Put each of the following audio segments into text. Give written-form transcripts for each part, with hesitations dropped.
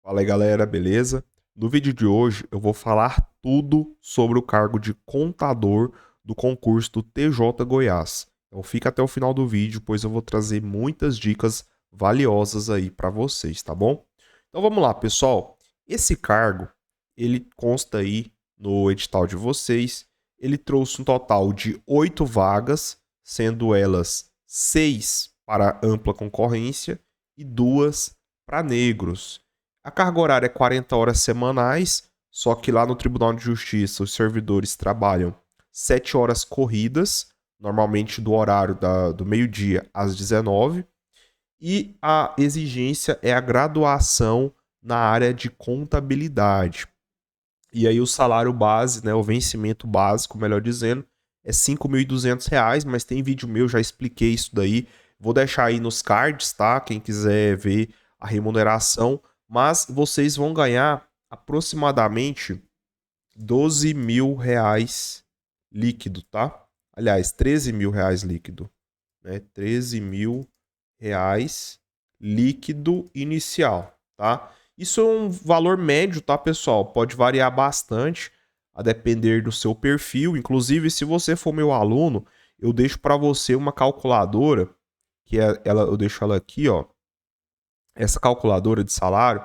Fala aí galera, beleza? No vídeo de hoje eu vou falar tudo sobre o cargo de contador do concurso do TJ Goiás. Então fica até o final do vídeo, pois eu vou trazer muitas dicas valiosas aí para vocês, tá bom? Então vamos lá, pessoal. Esse cargo, ele consta aí no edital de vocês. Ele trouxe um total de 8 vagas, sendo elas 6 para ampla concorrência e 2 para negros. A carga horária é 40 horas semanais, só que lá no Tribunal de Justiça os servidores trabalham 7 horas corridas, normalmente do horário do meio-dia às 19, e a exigência é a graduação na área de contabilidade. E aí o salário base, né, o vencimento básico, melhor dizendo, é R$ 5.200, mas tem vídeo meu, já expliquei isso daí. Vou deixar aí nos cards, tá? Quem quiser ver a remuneração. Mas vocês vão ganhar aproximadamente R$ 12.000 líquido, tá? Aliás, R$ 13.000 líquido, né? R$ 13.000 líquido inicial, tá? Isso é um valor médio, tá, pessoal? Pode variar bastante a depender do seu perfil. Inclusive, se você for meu aluno, eu deixo para você uma calculadora, que é ela, eu deixo ela aqui, ó. Essa calculadora de salário,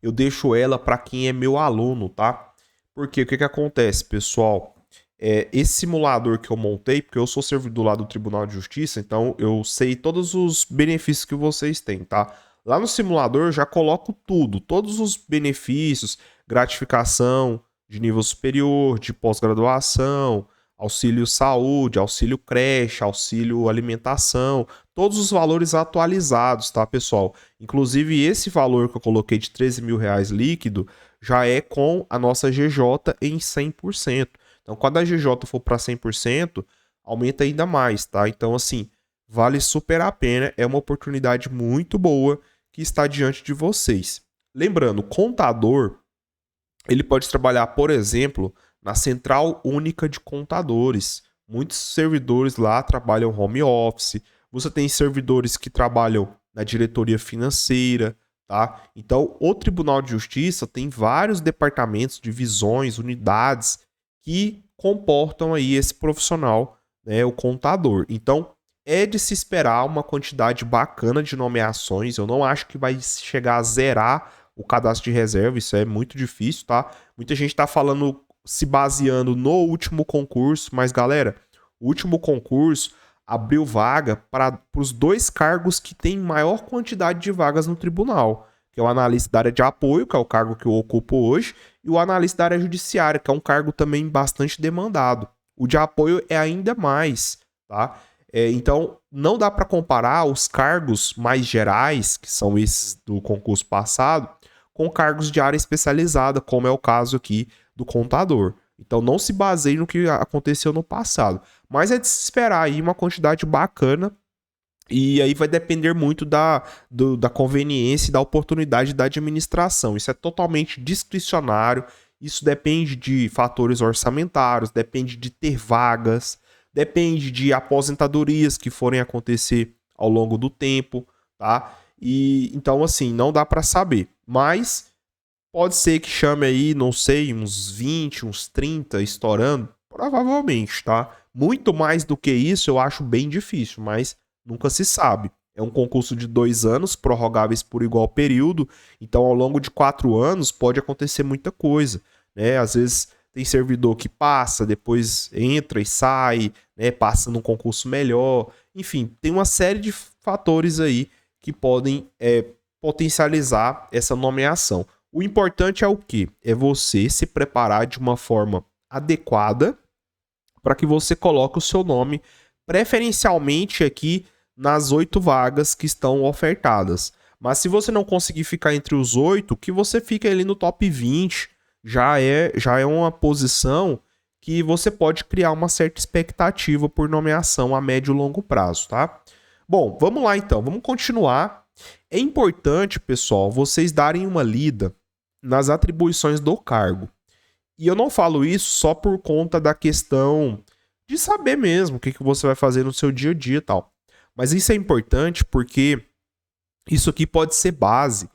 eu deixo ela para quem é meu aluno, tá? Porque o que acontece, pessoal? Esse simulador que eu montei, porque eu sou servidor lá do Tribunal de Justiça, então eu sei todos os benefícios que vocês têm, tá? Lá no simulador eu já coloco tudo, todos os benefícios, gratificação de nível superior, de pós-graduação, auxílio saúde, auxílio creche, auxílio alimentação, todos os valores atualizados, tá, pessoal? Inclusive esse valor que eu coloquei de R$ 13.000 líquido já é com a nossa GJ em 100%. Então, quando a GJ for para 100%, aumenta ainda mais, tá? Então, assim, vale super a pena, é uma oportunidade muito boa que está diante de vocês. Lembrando, contador, ele pode trabalhar, por exemplo, na Central Única de Contadores. Muitos servidores lá trabalham home office. Você tem servidores que trabalham na diretoria financeira, tá? Então, o Tribunal de Justiça tem vários departamentos, divisões, unidades que comportam aí esse profissional, né, o contador. Então, é de se esperar uma quantidade bacana de nomeações. Eu não acho que vai chegar a zerar o cadastro de reserva, isso é muito difícil, tá? Muita gente tá falando, se baseando no último concurso, mas galera, o último concurso abriu vaga para os 2 cargos que tem maior quantidade de vagas no tribunal, que é o analista da área de apoio, que é o cargo que eu ocupo hoje, e o analista da área judiciária, que é um cargo também bastante demandado. O de apoio é ainda mais, tá? Então, não dá para comparar os cargos mais gerais, que são esses do concurso passado, com cargos de área especializada, como é o caso aqui do contador. Então, não se baseie no que aconteceu no passado. Mas é de se esperar aí uma quantidade bacana. E aí vai depender muito da conveniência e da oportunidade da administração. Isso é totalmente discricionário. Isso depende de fatores orçamentários, depende de ter vagas, depende de aposentadorias que forem acontecer ao longo do tempo, tá? E então assim, não dá para saber, mas pode ser que chame aí, não sei, uns 20, uns 30 estourando, provavelmente, tá? Muito mais do que isso eu acho bem difícil, mas nunca se sabe. É um concurso de 2 anos, prorrogáveis por igual período, então ao longo de 4 anos pode acontecer muita coisa, né? Às vezes tem servidor que passa, depois entra e sai, né? Passa num concurso melhor, enfim, tem uma série de fatores aí que podem potencializar essa nomeação. O importante é o quê? É você se preparar de uma forma adequada para que você coloque o seu nome preferencialmente aqui nas 8 vagas que estão ofertadas. Mas se você não conseguir ficar entre os 8, que você fique ali no top 20, já é uma posição que você pode criar uma certa expectativa por nomeação a médio e longo prazo, tá? Bom, vamos lá então, vamos continuar. É importante, pessoal, vocês darem uma lida nas atribuições do cargo. E eu não falo isso só por conta da questão de saber mesmo o que você vai fazer no seu dia a dia e tal. Mas isso é importante porque isso aqui pode ser base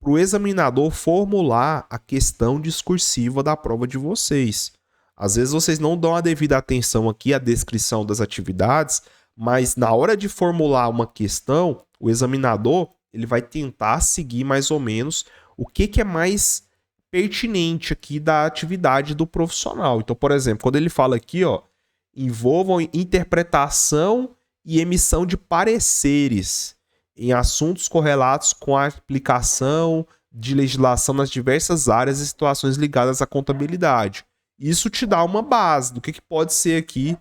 para o examinador formular a questão discursiva da prova de vocês. Às vezes vocês não dão a devida atenção aqui à descrição das atividades, mas na hora de formular uma questão, o examinador ele vai tentar seguir mais ou menos o que é mais pertinente aqui da atividade do profissional. Então, por exemplo, quando ele fala aqui, ó, envolvam interpretação e emissão de pareceres em assuntos correlatos com a aplicação de legislação nas diversas áreas e situações ligadas à contabilidade. Isso te dá uma base do que pode ser aqui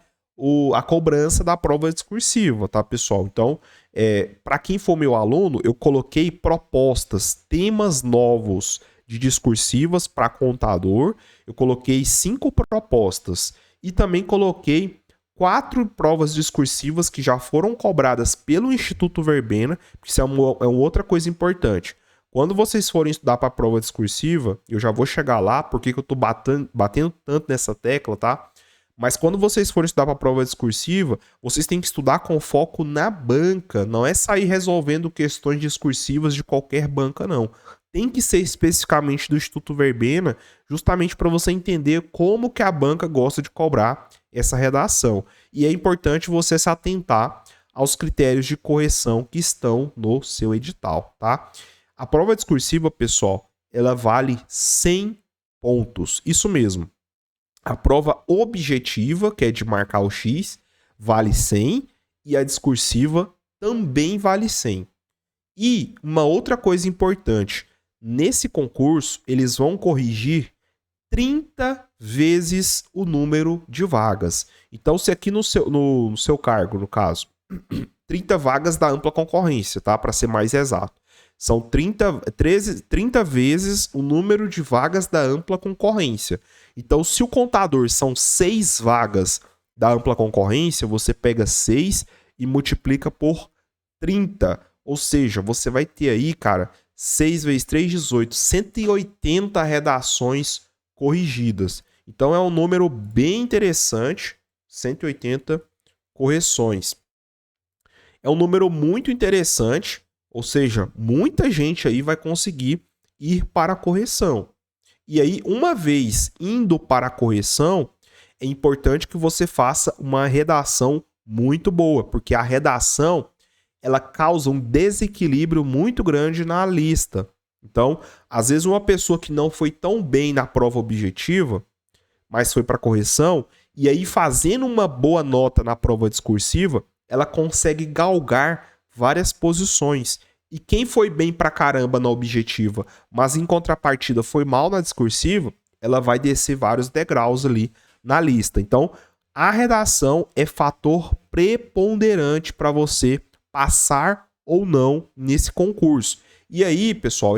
a cobrança da prova discursiva, tá, pessoal? Então, para quem for meu aluno, eu coloquei propostas, temas novos de discursivas para contador, eu coloquei 5 propostas e também coloquei 4 provas discursivas que já foram cobradas pelo Instituto Verbena, porque isso é uma outra coisa importante. Quando vocês forem estudar para a prova discursiva, eu já vou chegar lá, porque eu estou batendo tanto nessa tecla, tá? Mas quando vocês forem estudar para a prova discursiva, vocês têm que estudar com foco na banca, não é sair resolvendo questões discursivas de qualquer banca, não. Tem que ser especificamente do Instituto Verbena, justamente para você entender como que a banca gosta de cobrar essa redação. E é importante você se atentar aos critérios de correção que estão no seu edital, tá? A prova discursiva, pessoal, ela vale 100 pontos. Isso mesmo. A prova objetiva, que é de marcar o X, vale 100 e a discursiva também vale 100. E uma outra coisa importante, nesse concurso eles vão corrigir 30 vezes o número de vagas. Então, se aqui no seu cargo, no caso, 30 vagas da ampla concorrência, tá? Para ser mais exato. São 30 vezes o número de vagas da ampla concorrência. Então, se o contador são 6 vagas da ampla concorrência, você pega 6 e multiplica por 30. Ou seja, você vai ter aí, cara, 6 vezes 3, 18, 180 redações corrigidas. Então, é um número bem interessante, 180 correções. É um número muito interessante, ou seja, muita gente aí vai conseguir ir para a correção. E aí, uma vez indo para a correção, é importante que você faça uma redação muito boa, porque a redação ela causa um desequilíbrio muito grande na lista. Então, às vezes uma pessoa que não foi tão bem na prova objetiva, mas foi para a correção, e aí fazendo uma boa nota na prova discursiva, ela consegue galgar várias posições. E quem foi bem pra caramba na objetiva, mas em contrapartida foi mal na discursiva, ela vai descer vários degraus ali na lista. Então, a redação é fator preponderante para você passar ou não nesse concurso. E aí, pessoal,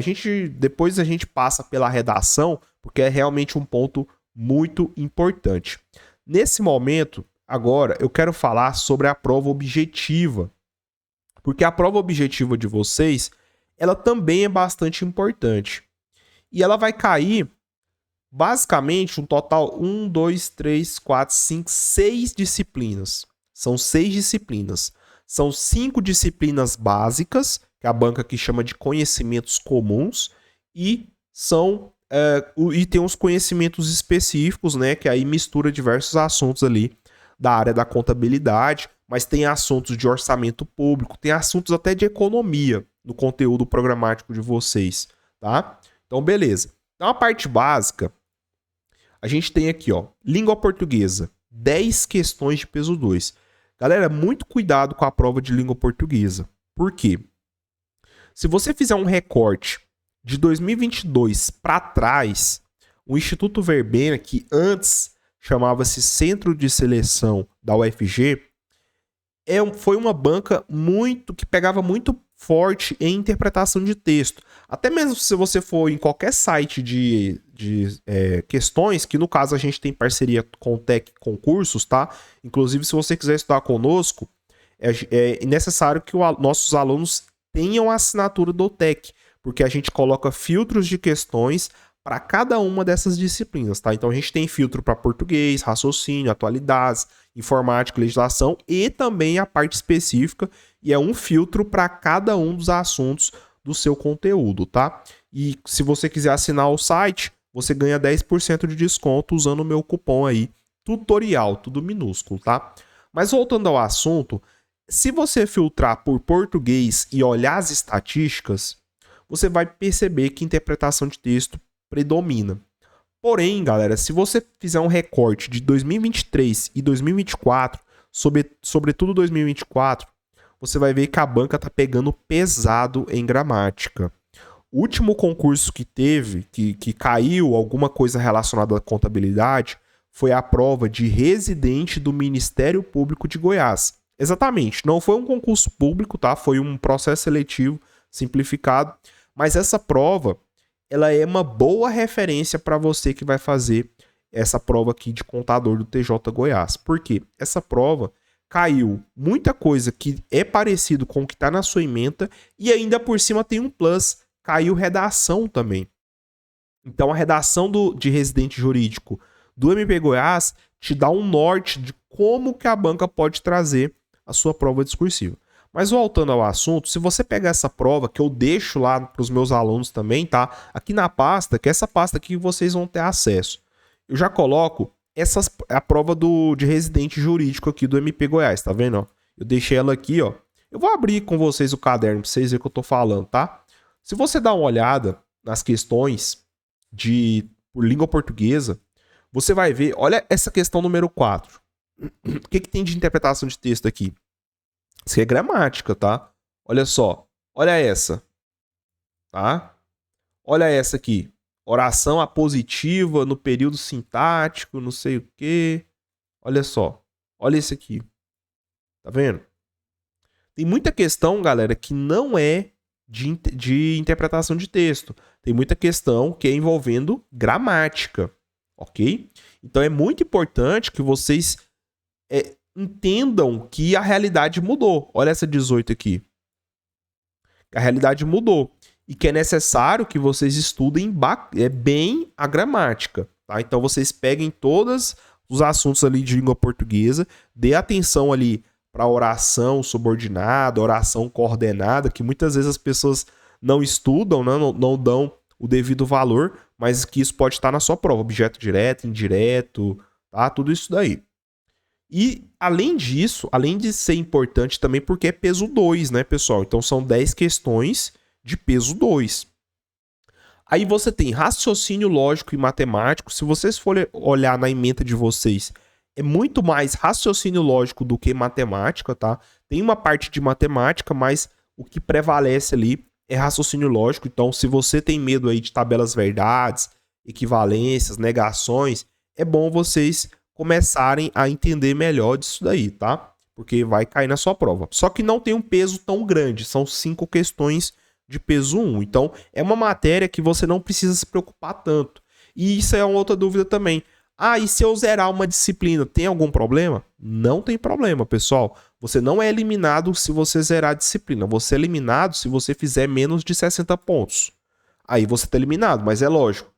depois a gente passa pela redação, porque é realmente um ponto muito importante. Nesse momento, agora, eu quero falar sobre a prova objetiva. Porque a prova objetiva de vocês, ela também é bastante importante. E ela vai cair, basicamente, um total 1, 2, 3, 4, 5, 6 disciplinas. São 6 disciplinas. São 5 disciplinas básicas, que a banca aqui chama de conhecimentos comuns, e tem uns conhecimentos específicos, né, que aí mistura diversos assuntos ali da área da contabilidade, mas tem assuntos de orçamento público, tem assuntos até de economia no conteúdo programático de vocês, tá? Então, beleza. Então, a parte básica, a gente tem aqui, ó, língua portuguesa, 10 questões de peso 2. Galera, muito cuidado com a prova de língua portuguesa. Por quê? Se você fizer um recorte de 2022 para trás, o Instituto Verbena, que antes chamava-se Centro de Seleção da UFG, foi uma banca que pegava muito forte em interpretação de texto. Até mesmo se você for em qualquer site de questões, que no caso a gente tem parceria com o Tec Concursos, tá? Inclusive, se você quiser estudar conosco, é necessário que nossos alunos tenham a assinatura do Tec, porque a gente coloca filtros de questões para cada uma dessas disciplinas, tá? Então a gente tem filtro para português, raciocínio, atualidades, informática, legislação e também a parte específica, e é um filtro para cada um dos assuntos do seu conteúdo, tá? E se você quiser assinar o site, você ganha 10% de desconto usando o meu cupom aí, tutorial, tudo minúsculo, tá? Mas voltando ao assunto, se você filtrar por português e olhar as estatísticas, você vai perceber que interpretação de texto predomina. Porém, galera, se você fizer um recorte de 2023 e 2024, sobretudo 2024, você vai ver que a banca tá pegando pesado em gramática. O último concurso que teve, que caiu alguma coisa relacionada à contabilidade, foi a prova de residente do Ministério Público de Goiás. Exatamente, não foi um concurso público, tá? Foi um processo seletivo simplificado, mas essa prova, ela é uma boa referência para você que vai fazer essa prova aqui de contador do TJ Goiás. Por quê? Essa prova caiu muita coisa que é parecido com o que está na sua ementa e ainda por cima tem um plus, caiu redação também. Então a redação de residente jurídico do MP Goiás te dá um norte de como que a banca pode trazer a sua prova discursiva. Mas voltando ao assunto, se você pegar essa prova, que eu deixo lá para os meus alunos também, tá? Aqui na pasta, que é essa pasta aqui que vocês vão ter acesso. Eu já coloco a prova de residente jurídico aqui do MP Goiás, tá vendo? Ó? Eu deixei ela aqui, ó. Eu vou abrir com vocês o caderno para vocês verem o que eu tô falando, tá? Se você dá uma olhada nas questões por língua portuguesa, você vai ver, olha essa questão número 4. O que tem de interpretação de texto aqui? Isso é gramática, tá? Olha só. Olha essa. Tá? Olha essa aqui. Oração apositiva no período sintático, não sei o quê. Olha só. Olha esse aqui. Tá vendo? Tem muita questão, galera, que não é de interpretação de texto. Tem muita questão que é envolvendo gramática. Ok? Então é muito importante que vocês entendam que a realidade mudou. Olha essa 18 aqui. A realidade mudou. E que é necessário que vocês estudem bem a gramática. Tá? Então vocês peguem todos os assuntos ali de língua portuguesa, dê atenção ali para oração subordinada, oração coordenada, que muitas vezes as pessoas não estudam, né? Não dão o devido valor, mas que isso pode estar na sua prova. Objeto direto, indireto, tá? Tudo isso daí. E, além disso, além de ser importante também porque é peso 2, né, pessoal? Então, são 10 questões de peso 2. Aí você tem raciocínio lógico e matemático. Se vocês forem olhar na ementa de vocês, é muito mais raciocínio lógico do que matemática, tá? Tem uma parte de matemática, mas o que prevalece ali é raciocínio lógico. Então, se você tem medo aí de tabelas verdades, equivalências, negações, é bom vocês começarem a entender melhor disso daí, tá? Porque vai cair na sua prova. Só que não tem um peso tão grande, são 5 questões de peso 1. Então, é uma matéria que você não precisa se preocupar tanto. E isso é uma outra dúvida também. Ah, e se eu zerar uma disciplina, tem algum problema? Não tem problema, pessoal. Você não é eliminado se você zerar a disciplina. Você é eliminado se você fizer menos de 60 pontos. Aí você tá eliminado, mas é lógico.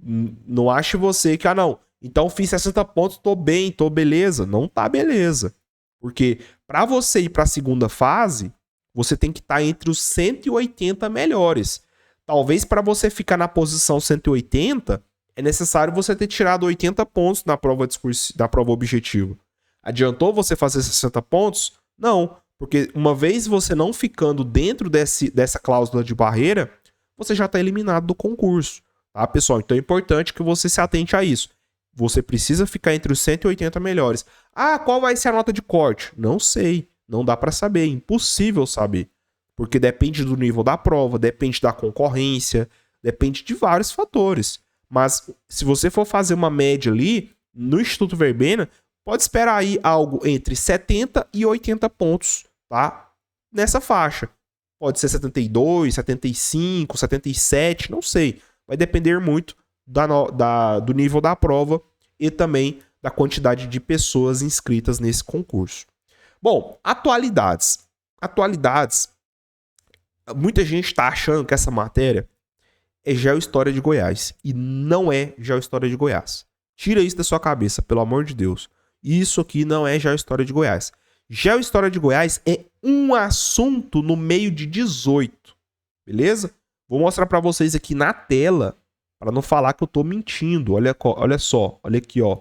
Não ache você que, não, então fiz 60 pontos, tô bem, tô beleza. Não tá beleza. Porque para você ir para a segunda fase, você tem que estar entre os 180 melhores. Talvez para você ficar na posição 180, é necessário você ter tirado 80 pontos na prova objetiva. Adiantou você fazer 60 pontos? Não, porque uma vez você não ficando dentro dessa cláusula de barreira, você já está eliminado do concurso. Tá, pessoal? Então é importante que você se atente a isso. Você precisa ficar entre os 180 melhores. Ah, qual vai ser a nota de corte? Não sei. Não dá para saber. É impossível saber. Porque depende do nível da prova, depende da concorrência, depende de vários fatores. Mas se você for fazer uma média ali, no Instituto Verbena, pode esperar aí algo entre 70 e 80 pontos, tá? Nessa faixa. Pode ser 72, 75, 77, não sei. Vai depender muito do nível da prova e também da quantidade de pessoas inscritas nesse concurso. Bom, atualidades. Atualidades. Muita gente está achando que essa matéria é Geohistória de Goiás. E não é Geohistória de Goiás. Tira isso da sua cabeça, pelo amor de Deus. Isso aqui não é Geohistória de Goiás. Geohistória de Goiás é um assunto no meio de 18. beleza? Vou mostrar para vocês aqui na tela, para não falar que eu tô mentindo. Olha só, olha aqui, ó.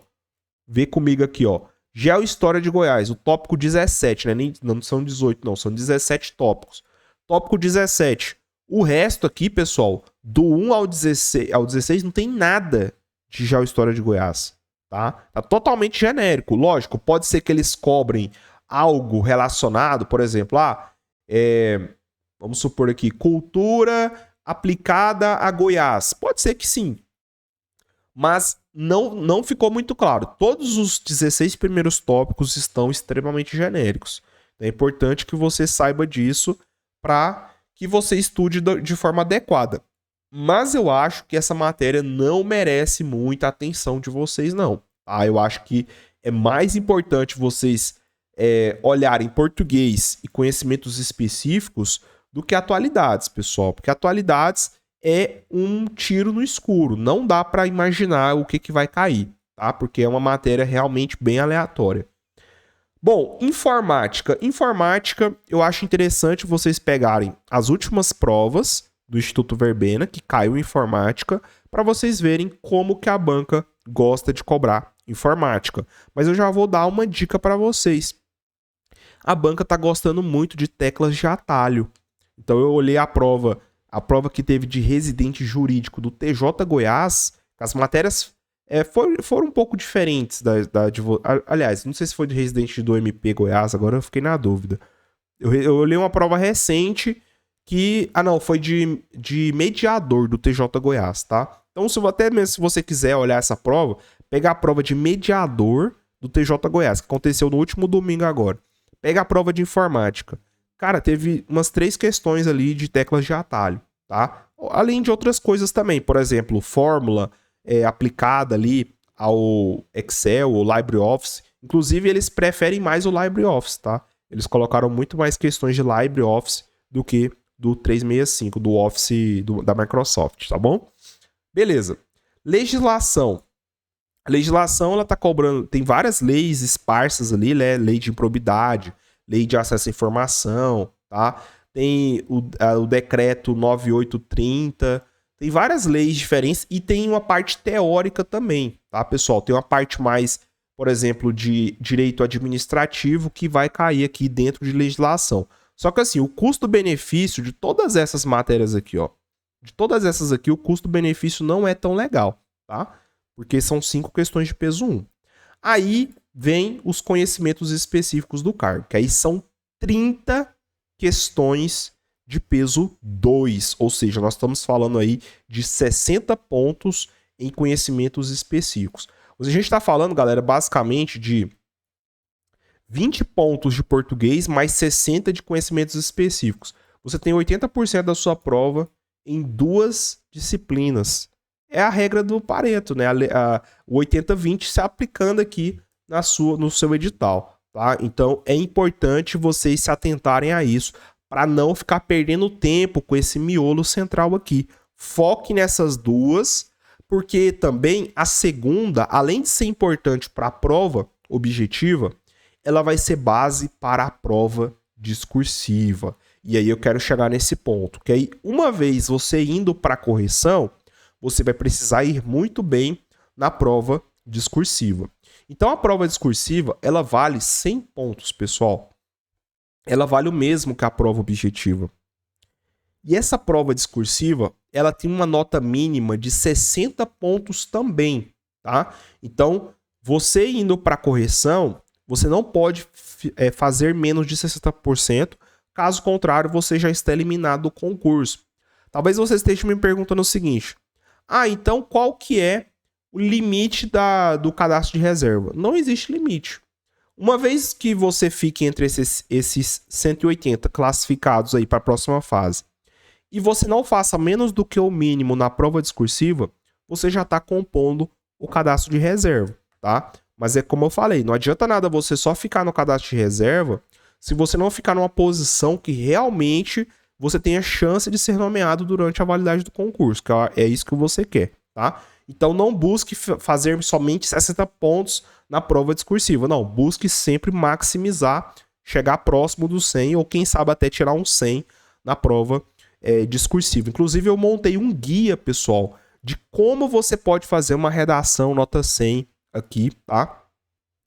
Vê comigo aqui, ó. Geohistória de Goiás, o tópico 17, né? Não são 18, não, são 17 tópicos. Tópico 17. O resto aqui, pessoal, do 1 ao 16 não tem nada de Geohistória de Goiás, tá? Tá totalmente genérico. Lógico, pode ser que eles cobrem algo relacionado, por exemplo, vamos supor aqui, cultura aplicada a Goiás. Pode ser que sim, mas não ficou muito claro. Todos os 16 primeiros tópicos estão extremamente genéricos. É importante que você saiba disso para que você estude de forma adequada. Mas eu acho que essa matéria não merece muita atenção de vocês, não. Tá? Eu acho que é mais importante vocês olharem português e conhecimentos específicos do que atualidades, pessoal. Porque atualidades é um tiro no escuro. Não dá para imaginar o que vai cair, tá? Porque é uma matéria realmente bem aleatória. Bom, informática. Informática, eu acho interessante vocês pegarem as últimas provas do Instituto Verbena, que caiu em informática, para vocês verem como que a banca gosta de cobrar informática. Mas eu já vou dar uma dica para vocês. A banca está gostando muito de teclas de atalho. Então eu olhei a prova que teve de residente jurídico do TJ Goiás, as matérias foram um pouco diferentes aliás, não sei se foi de residente do MP Goiás, agora eu fiquei na dúvida. Eu olhei uma prova recente que... não, foi de mediador do TJ Goiás, tá? Então, até mesmo se você quiser olhar essa prova, pegar a prova de mediador do TJ Goiás, que aconteceu no último domingo agora. Pega a prova de informática. Cara, teve umas 3 questões ali de teclas de atalho, tá? Além de outras coisas também, por exemplo, fórmula aplicada ali ao Excel ou LibreOffice. Inclusive, eles preferem mais o LibreOffice, tá? Eles colocaram muito mais questões de LibreOffice do que do 365, do Office da Microsoft, tá bom? Beleza. Legislação. A legislação, ela tá cobrando... Tem várias leis esparsas ali, né? Lei de improbidade, lei de acesso à informação, tá? Tem o decreto 9830, tem várias leis diferentes e tem uma parte teórica também, tá, pessoal? Tem uma parte mais, por exemplo, de direito administrativo que vai cair aqui dentro de legislação. Só que assim, o custo-benefício de todas essas matérias aqui, ó, de todas essas aqui, o custo-benefício não é tão legal, tá? Porque são 5 questões de peso 1. Aí vem os conhecimentos específicos do cargo, que aí são 30 questões de peso 2, ou seja, nós estamos falando aí de 60 pontos em conhecimentos específicos. A gente está falando, galera, basicamente de 20 pontos de português mais 60 de conhecimentos específicos. Você tem 80% da sua prova em 2 disciplinas. É a regra do Pareto, né? O 80-20 se aplicando aqui no seu edital, tá? Então é importante vocês se atentarem a isso para não ficar perdendo tempo com esse miolo central aqui. Foque nessas 2, porque também a segunda, além de ser importante para a prova objetiva, ela vai ser base para a prova discursiva. E aí eu quero chegar nesse ponto, que aí uma vez você indo para a correção, você vai precisar ir muito bem na prova discursiva. Então a prova discursiva, ela vale 100 pontos, pessoal. Ela vale o mesmo que a prova objetiva. E essa prova discursiva, ela tem uma nota mínima de 60 pontos também, tá? Então, você indo para a correção, você não pode fazer menos de 60%, caso contrário, você já está eliminado do concurso. Talvez você esteja me perguntando o seguinte: então qual que é o limite do cadastro de reserva? Não existe limite. Uma vez que você fique entre esses 180 classificados aí para a próxima fase e você não faça menos do que o mínimo na prova discursiva, você já está compondo o cadastro de reserva, tá? Mas é como eu falei, não adianta nada você só ficar no cadastro de reserva se você não ficar numa posição que realmente você tenha chance de ser nomeado durante a validade do concurso, que é isso que você quer, tá? Então não busque fazer somente 60 pontos na prova discursiva, não. Busque sempre maximizar, chegar próximo do 100 ou quem sabe até tirar um 100 na prova discursiva. Inclusive, eu montei um guia, pessoal, de como você pode fazer uma redação nota 100 aqui, tá?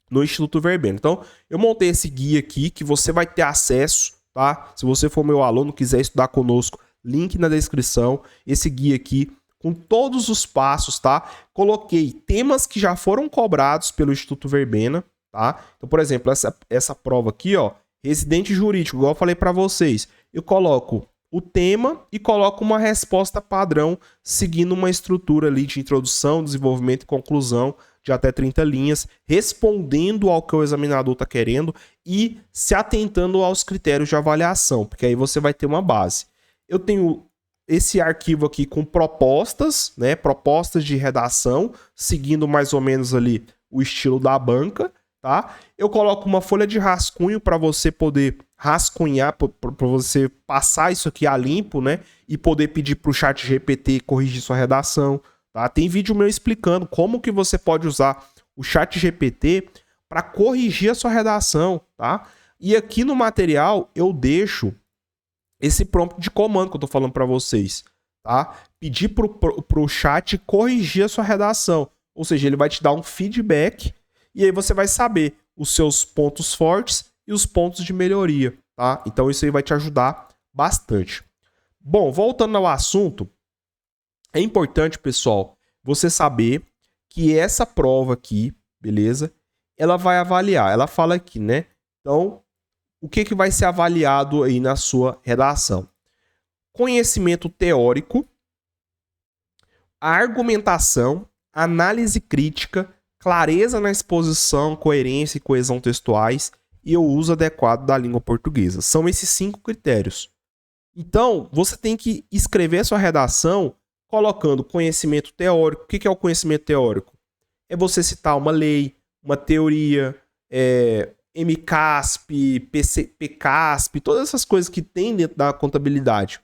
No Instituto Verbena. Então, eu montei esse guia aqui que você vai ter acesso, tá? Se você for meu aluno, quiser estudar conosco, link na descrição. Esse guia aqui com todos os passos, tá? Coloquei temas que já foram cobrados pelo Instituto Verbena, tá? Então, por exemplo, essa prova aqui, ó, residente jurídico, igual eu falei para vocês, eu coloco o tema e coloco uma resposta padrão seguindo uma estrutura ali de introdução, desenvolvimento e conclusão de até 30 linhas, respondendo ao que o examinador está querendo e se atentando aos critérios de avaliação, porque aí você vai ter uma base. Eu tenho esse arquivo aqui com propostas, né? Propostas de redação, seguindo mais ou menos ali o estilo da banca, tá? Eu coloco uma folha de rascunho para você poder rascunhar, para você passar isso aqui a limpo, né? E poder pedir para o ChatGPT corrigir sua redação, tá? Tem vídeo meu explicando como que você pode usar o ChatGPT para corrigir a sua redação, tá? E aqui no material eu deixo esse prompt de comando que eu tô falando para vocês, tá? Pedir pro chat corrigir a sua redação. Ou seja, ele vai te dar um feedback e aí você vai saber os seus pontos fortes e os pontos de melhoria, tá? Então isso aí vai te ajudar bastante. Bom, voltando ao assunto, é importante, pessoal, você saber que essa prova aqui, beleza? Ela vai avaliar, ela fala aqui, né? Então, o que vai ser avaliado aí na sua redação? Conhecimento teórico, a argumentação, análise crítica, clareza na exposição, coerência e coesão textuais e o uso adequado da língua portuguesa. São esses 5 critérios. Então, você tem que escrever a sua redação colocando conhecimento teórico. O que é o conhecimento teórico? É você citar uma lei, uma teoria, MCASP, PCASP, todas essas coisas que tem dentro da contabilidade.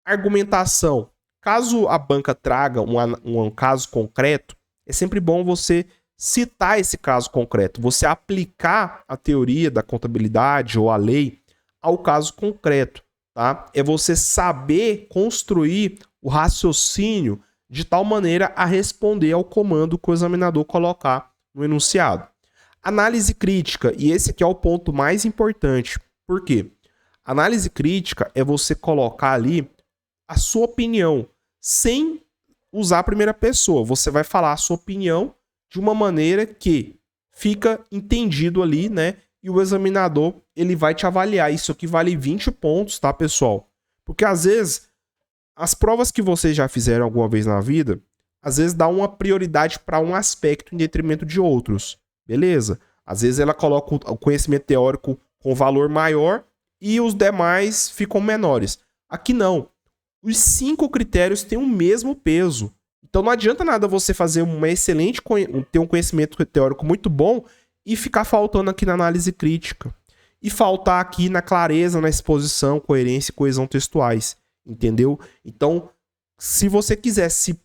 Argumentação. Caso a banca traga um caso concreto, é sempre bom você citar esse caso concreto, você aplicar a teoria da contabilidade ou a lei ao caso concreto, tá? É você saber construir o raciocínio de tal maneira a responder ao comando que o examinador colocar no enunciado. Análise crítica, e esse aqui é o ponto mais importante. Por quê? Análise crítica é você colocar ali a sua opinião, sem usar a primeira pessoa. Você vai falar a sua opinião de uma maneira que fica entendido ali, né? E o examinador, ele vai te avaliar. Isso aqui vale 20 pontos, tá, pessoal? Porque às vezes, as provas que vocês já fizeram alguma vez na vida, às vezes dá uma prioridade para um aspecto em detrimento de outros. Beleza? Às vezes ela coloca o conhecimento teórico com valor maior e os demais ficam menores. Aqui não. Os 5 critérios têm o mesmo peso. Então não adianta nada você fazer ter um conhecimento teórico muito bom e ficar faltando aqui na análise crítica. E faltar aqui na clareza, na exposição, coerência e coesão textuais. Entendeu? Então, se você quiser se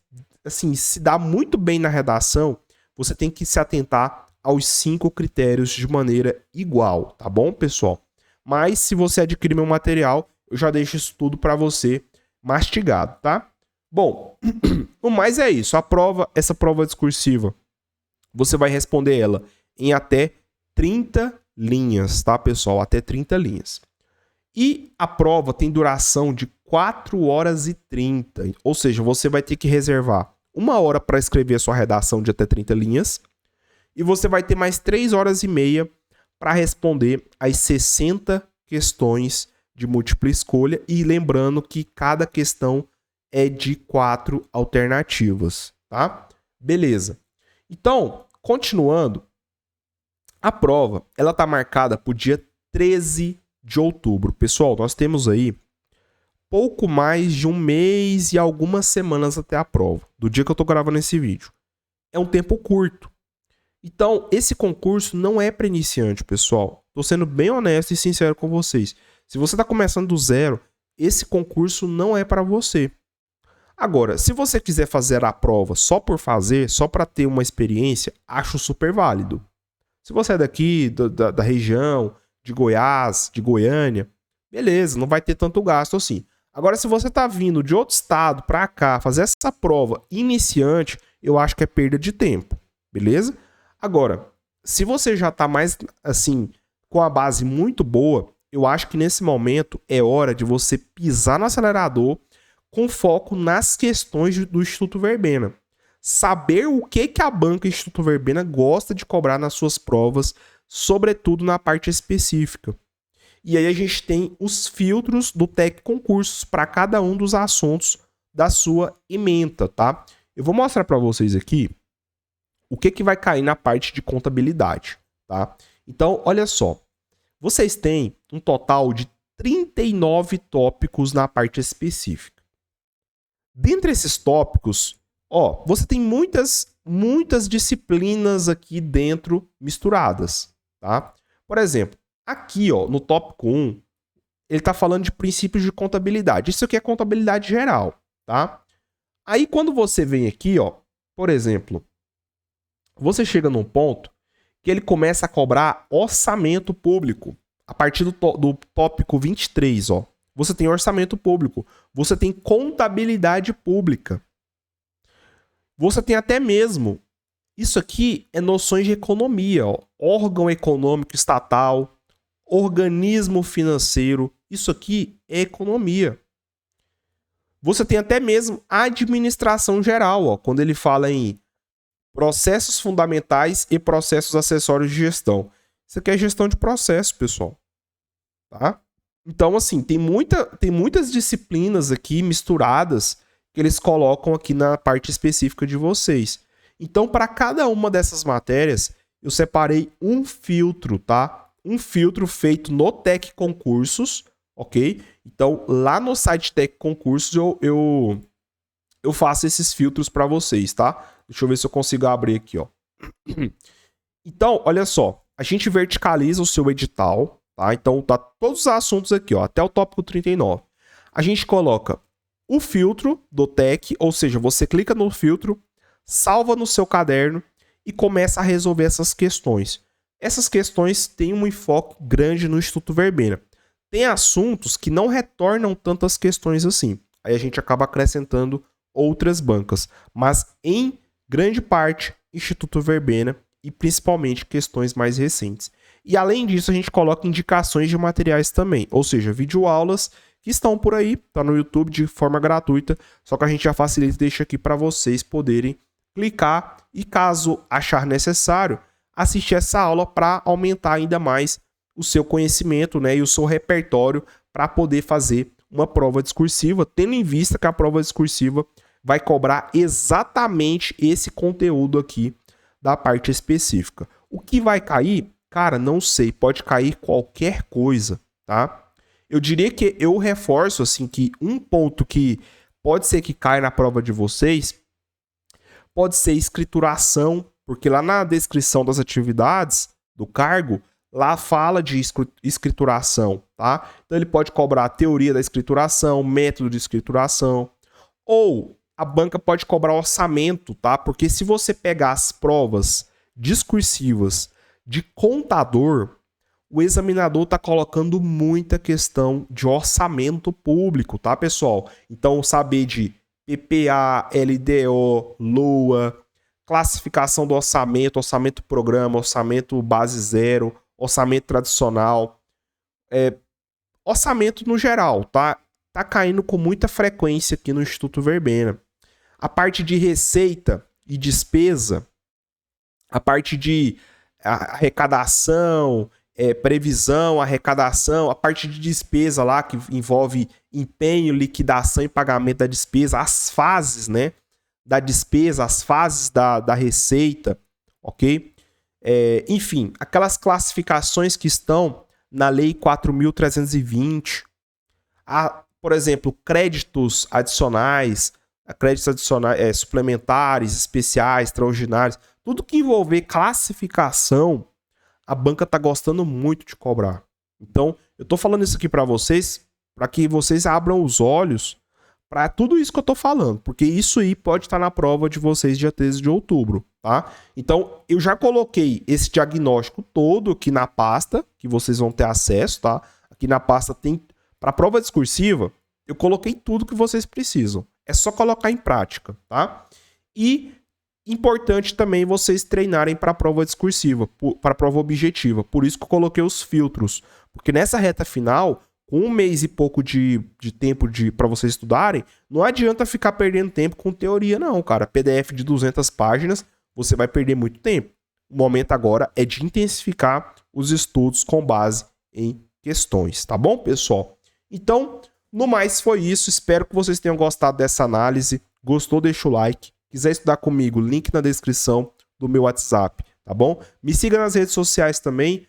dar muito bem na redação, você tem que se atentar aos 5 critérios de maneira igual, tá bom, pessoal? Mas se você adquirir meu material, eu já deixo isso tudo para você mastigado, tá? Bom, o mais é isso. Essa prova discursiva, você vai responder ela em até 30 linhas, tá, pessoal? Até 30 linhas. E a prova tem duração de 4 horas e 30. Ou seja, você vai ter que reservar 1 hora para escrever a sua redação de até 30 linhas. E você vai ter mais 3 horas e meia para responder as 60 questões de múltipla escolha. E lembrando que cada questão é de 4 alternativas, tá? Beleza. Então, continuando, a prova, ela tá marcada para o dia 13 de outubro. Pessoal, nós temos aí pouco mais de 1 mês e algumas semanas até a prova, do dia que eu tô gravando esse vídeo. É um tempo curto. Então, esse concurso não é para iniciante, pessoal. Tô sendo bem honesto e sincero com vocês. Se você tá começando do zero, esse concurso não é para você. Agora, se você quiser fazer a prova só por fazer, só para ter uma experiência, acho super válido. Se você é daqui, da região, de Goiás, de Goiânia, beleza, não vai ter tanto gasto assim. Agora, se você tá vindo de outro estado para cá fazer essa prova iniciante, eu acho que é perda de tempo, beleza? Agora, se você já tá mais assim, com a base muito boa, eu acho que nesse momento é hora de você pisar no acelerador com foco nas questões do Instituto Verbena. Saber o que a banca Instituto Verbena gosta de cobrar nas suas provas, sobretudo na parte específica. E aí a gente tem os filtros do TEC Concursos para cada um dos assuntos da sua ementa, tá? Eu vou mostrar para vocês aqui o que vai cair na parte de contabilidade, tá? Então, olha só. Vocês têm um total de 39 tópicos na parte específica. Dentre esses tópicos, você tem muitas disciplinas aqui dentro misturadas, tá? Por exemplo, aqui, no tópico 1, ele está falando de princípios de contabilidade. Isso aqui é contabilidade geral, tá? Aí, quando você vem aqui, por exemplo, você chega num ponto que ele começa a cobrar orçamento público. A partir do tópico 23, você tem orçamento público. Você tem contabilidade pública. Você tem até mesmo, isso aqui é noções de economia, órgão econômico estatal, organismo financeiro, isso aqui é economia. Você tem até mesmo administração geral, quando ele fala em processos fundamentais e processos acessórios de gestão. Isso aqui é gestão de processo, pessoal. Tá? Então, assim, tem muitas disciplinas aqui misturadas que eles colocam aqui na parte específica de vocês. Então, para cada uma dessas matérias, eu separei um filtro, tá? Um filtro feito no TEC Concursos, ok? Então, lá no site TEC Concursos, eu faço esses filtros para vocês, tá? Deixa eu ver se eu consigo abrir aqui, Então, olha só. A gente verticaliza o seu edital, tá? Então, tá todos os assuntos aqui, até o tópico 39. A gente coloca o filtro do TEC, ou seja, você clica no filtro, salva no seu caderno e começa a resolver essas questões. Essas questões têm um enfoque grande no Instituto Verbena. Tem assuntos que não retornam tantas questões assim. Aí a gente acaba acrescentando outras bancas. Mas, em grande parte, Instituto Verbena e principalmente questões mais recentes. E além disso, a gente coloca indicações de materiais também, ou seja, videoaulas que estão por aí, tá no YouTube de forma gratuita, só que a gente já facilita e deixa aqui para vocês poderem clicar e, caso achar necessário, assistir essa aula para aumentar ainda mais o seu conhecimento, né, e o seu repertório para poder fazer uma prova discursiva, tendo em vista que a prova discursiva vai cobrar exatamente esse conteúdo aqui da parte específica. O que vai cair? Cara, não sei, pode cair qualquer coisa, tá? Eu diria que eu reforço assim que um ponto que pode ser que caia na prova de vocês pode ser escrituração, porque lá na descrição das atividades do cargo, lá fala de escrituração, tá? Então ele pode cobrar a teoria da escrituração, método de escrituração, ou a banca pode cobrar orçamento, tá? Porque se você pegar as provas discursivas de contador, o examinador está colocando muita questão de orçamento público, tá, pessoal? Então, saber de PPA, LDO, LOA, classificação do orçamento, orçamento programa, orçamento base zero, orçamento tradicional, orçamento no geral, tá? Tá caindo com muita frequência aqui no Instituto Verbena. A parte de receita e despesa, a parte de arrecadação, previsão, arrecadação, a parte de despesa lá que envolve empenho, liquidação e pagamento da despesa, as fases, né, da despesa, as fases da receita, ok? Enfim, aquelas classificações que estão na Lei 4.320, por exemplo, créditos adicionais, suplementares, especiais, extraordinários, tudo que envolver classificação, a banca tá gostando muito de cobrar. Então, eu tô falando isso aqui para vocês, para que vocês abram os olhos para tudo isso que eu tô falando, porque isso aí pode estar na prova de vocês dia 13 de outubro, tá? Então, eu já coloquei esse diagnóstico todo aqui na pasta, que vocês vão ter acesso, tá? Aqui na pasta tem, para prova discursiva, Eu coloquei tudo que vocês precisam. É só colocar em prática, tá? E importante também vocês treinarem para a prova discursiva, para a prova objetiva. Por isso que eu coloquei os filtros. Porque nessa reta final, com 1 mês e pouco de tempo para vocês estudarem, não adianta ficar perdendo tempo com teoria, não, cara. PDF de 200 páginas, você vai perder muito tempo. O momento agora é de intensificar os estudos com base em questões, tá bom, pessoal? Então, no mais foi isso. Espero que vocês tenham gostado dessa análise. Gostou, deixa o like. Quiser estudar comigo, link na descrição do meu WhatsApp, tá bom? Me siga nas redes sociais também,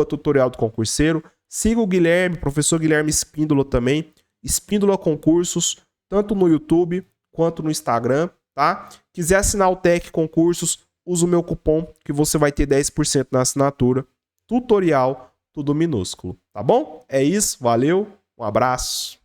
@tutorial do concurseiro. Siga o Guilherme, professor Guilherme Espíndola também, Espíndola Concursos, tanto no YouTube quanto no Instagram, tá? Quiser assinar o Tec Concursos, usa o meu cupom que você vai ter 10% na assinatura. Tutorial, tudo minúsculo, tá bom? É isso, valeu, um abraço.